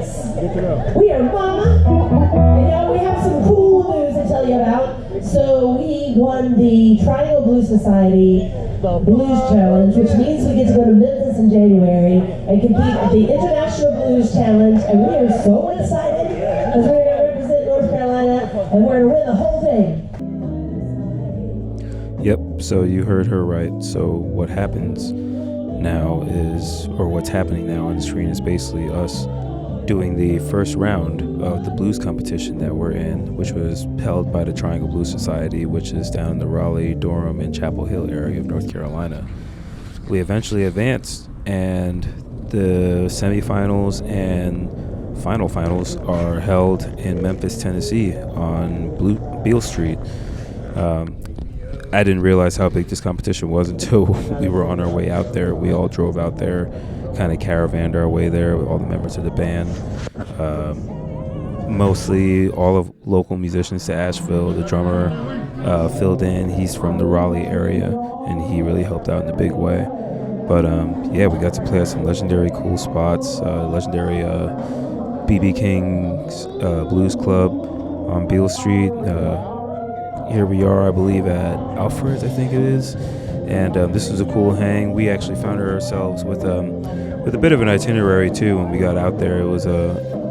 States. We are Mama, and now we have some cool news to tell you about. So we won the Triangle Blues Society Blues Challenge, which means we get to go to Memphis in January and compete at the International Blues Challenge, and we are so excited because we're going to represent North Carolina, and we're going to win the whole thing. Yep, so you heard her right. So what happens now is, or what's happening now on the screen is basically us doing the first round of the blues competition that we're in, which was held by the Triangle Blues Society, which is down in the Raleigh, Durham, and Chapel Hill area of North Carolina. We eventually advanced, and the semifinals and finals are held in Memphis, Tennessee on Beale Street. I didn't realize how big this competition was until we were on our way out there. We all drove out there, kind of caravanned our way there with all the members of the band. Mostly all of local musicians to Asheville. The drummer filled in. He's from the Raleigh area, and he really helped out in a big way. But yeah, we got to play at some legendary cool spots. Legendary B.B. King's Blues Club on Beale Street. Here we are, I believe, at Alfred's, I think it is. And this was a cool hang. We actually found ourselves with a bit of an itinerary, too, when we got out there. It was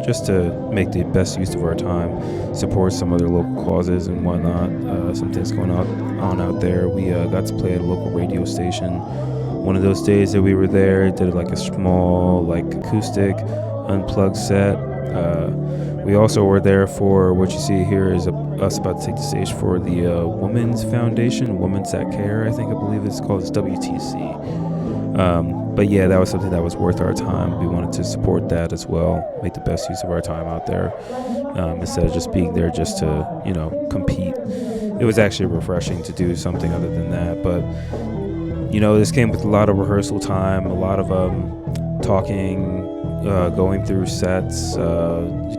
just to make the best use of our time, support some other local causes and whatnot. Some things going on out there. We got to play at a local radio station. One of those days that we were there, did like a small, like, acoustic, unplugged set. We also were there for what you see here is us about to take the stage for the Women's Foundation, Women's That Care, I believe it's called. It's WTC. But yeah, that was something that was worth our time. We wanted to support that as well, make the best use of our time out there, instead of just being there just to, compete. It was actually refreshing to do something other than that. But, this came with a lot of rehearsal time, a lot of talking, going through sets,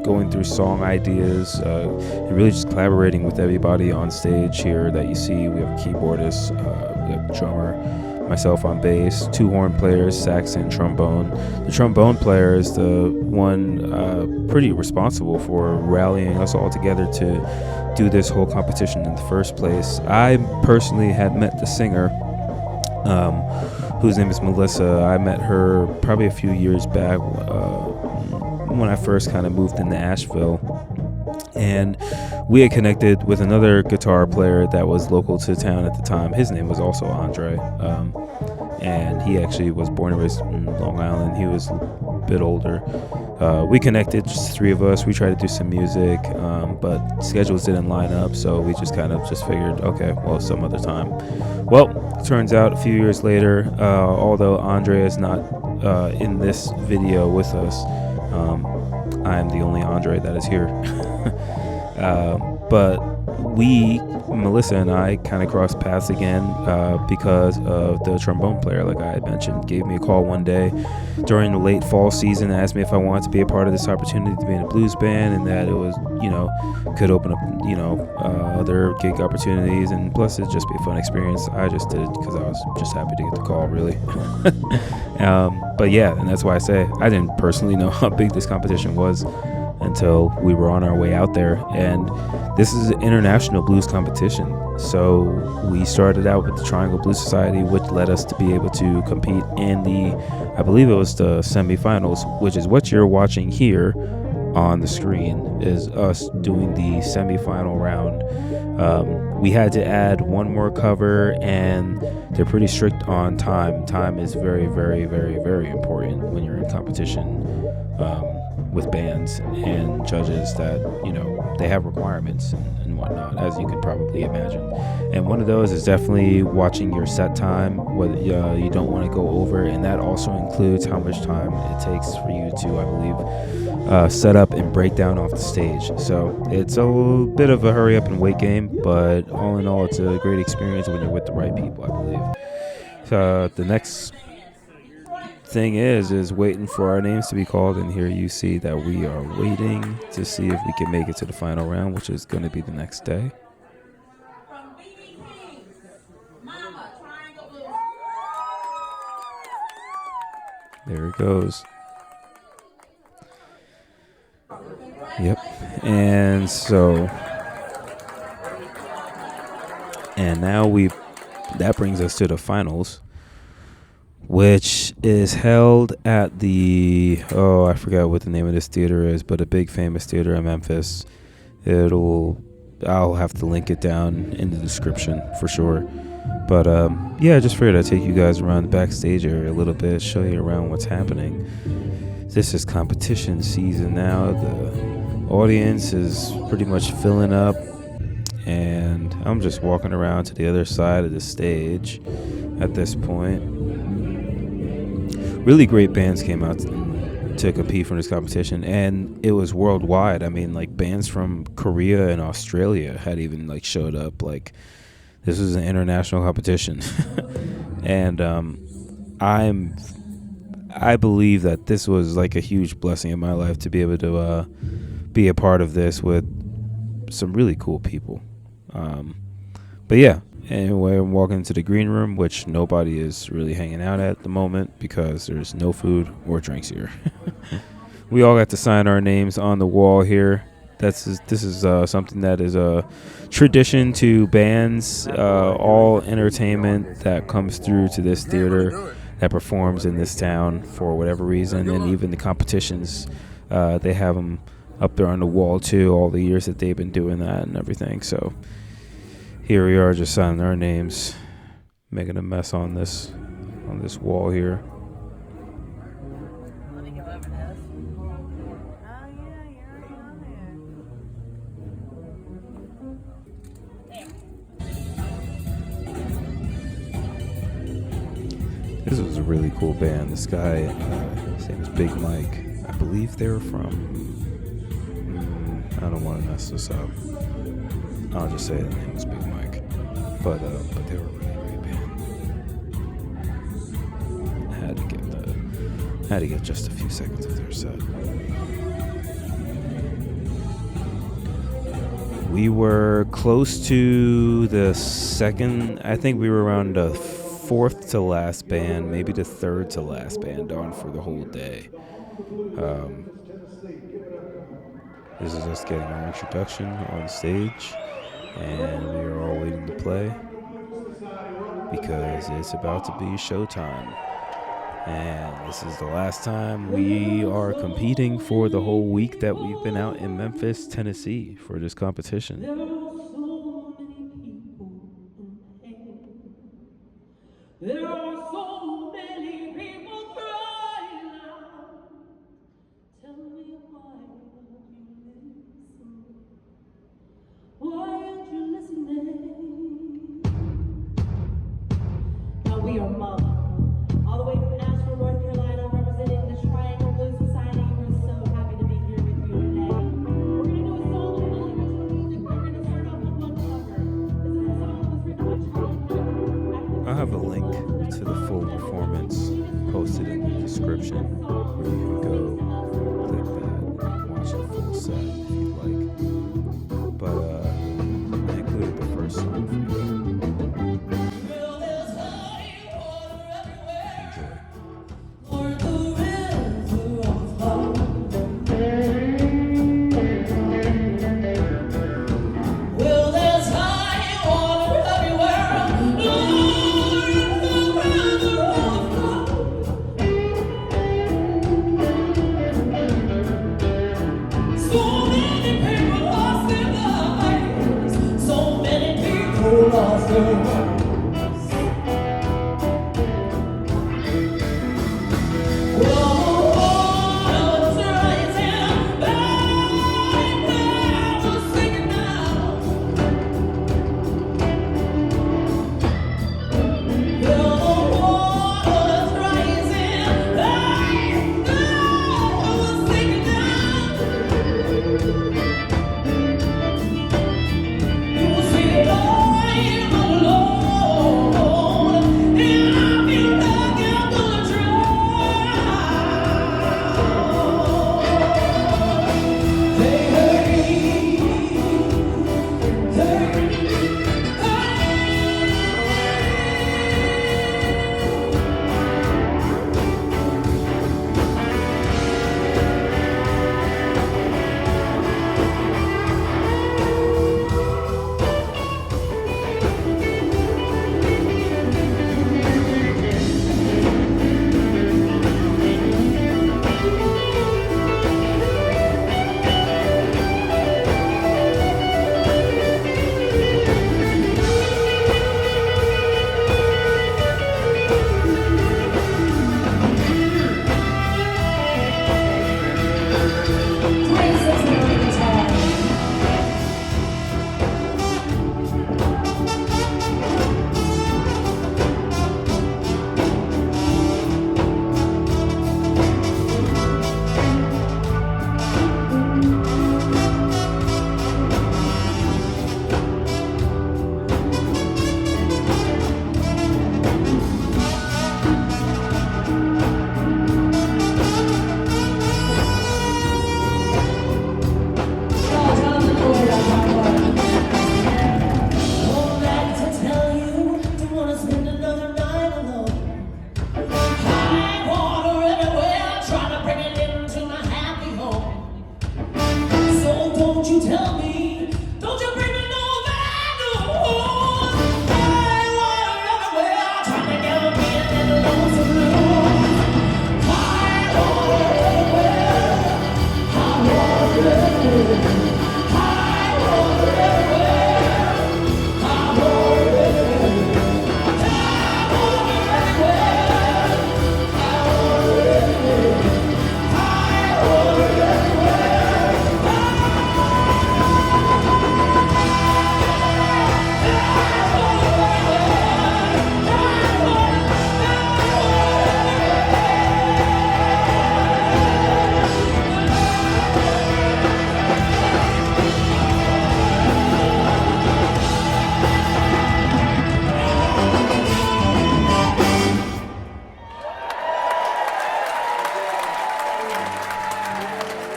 going through song ideas, and really just collaborating with everybody on stage here that you see. We have a keyboardist, we have a drummer, myself on bass, 2 horn players, sax and trombone. The trombone player is the one pretty responsible for rallying us all together to do this whole competition in the first place. I personally had met the singer, whose name is Melissa. I met her probably a few years back when I first kind of moved into Asheville. And we had connected with another guitar player that was local to town at the time. His name was also Andre. And he actually was born and raised in Long Island. He was a bit older. We connected, just 3 of us. We tried to do some music, but schedules didn't line up, so we just kind of just figured, okay, well, some other time. Well, turns out a few years later, although Andre is not in this video with us, I am the only Andre that is here. But Melissa and I kind of crossed paths again because of the trombone player, like I had mentioned. Gave me a call one day during the late fall season, asked me if I wanted to be a part of this opportunity to be in a blues band, and that it was, could open up, other gig opportunities, and plus it'd just be a fun experience. I just did it because I was just happy to get the call, really. But yeah, and that's why I say I didn't personally know how big this competition was until we were on our way out there. And this is an international blues competition. So we started out with the Triangle Blues Society, which led us to be able to compete in I believe it was the semifinals, which is what you're watching here on the screen, is us doing the semifinal round. We had to add one more cover, and they're pretty strict on time. Time is very, very, very, very important when you're in competition with bands and judges that, they have requirements and whatnot, as you could probably imagine. And one of those is definitely watching your set time, whether you don't want to go over, and that also includes how much time it takes for you to, I believe, set up and break down off the stage. So it's a bit of a hurry up and wait game, but all in all, it's a great experience when you're with the right people, I believe. So the next thing is waiting for our names to be called, and here you see that we are waiting to see if we can make it to the final round, which is going to be the next day. There it goes. Yep. And so, and now that brings us to the finals, which is held at I forgot what the name of this theater is, but a big famous theater in Memphis. I'll have to link it down in the description for sure. But I just figured I'd take you guys around the backstage area a little bit, show you around what's happening. This is competition season now. The audience is pretty much filling up, and I'm just walking around to the other side of the stage at this point. Really great bands came out to compete for this competition, and it was worldwide. I mean, like, bands from Korea and Australia had even like showed up. Like, this was an international competition. And I believe that this was like a huge blessing in my life to be able to be a part of this with some really cool people. But yeah, anyway, I'm walking into the green room, which nobody is really hanging out at the moment because there's no food or drinks here. We all got to sign our names on the wall here. This is something that is a tradition to bands, all entertainment that comes through to this theater that performs in this town for whatever reason, and even the competitions, they have them up there on the wall too, all the years that they've been doing that and everything. So here we are, just signing our names, making a mess on this wall here. This was a really cool band. This guy, his name is Big Mike. I believe they were from, I don't want to mess this up. I'll just say the name was Big Mike. But they were a really great band. Had to get just a few seconds of their set. We were close to the second. I think we were around the fourth to last band, maybe the third to last band on for the whole day. This is us getting our introduction on stage, and we are all waiting to play because it's about to be showtime. And this is the last time we are competing for the whole week that we've been out in Memphis, Tennessee for this competition. There are so many people crying out. Tell me why aren't you listening? Now we are Mama, all the way from Asheville, North Carolina, representing the Triangle Blues Society. We're so happy to be here with you today. We're going to do a song with really original music. We're going to start off with one cover. This is a song that was written by Charlie. I have a link to the full performance posted in the description where you can go click that and watch the full set if you'd like. But I included the first song for you. Lord.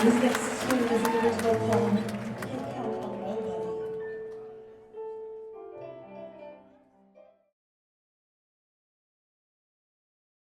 This next tune is an original poem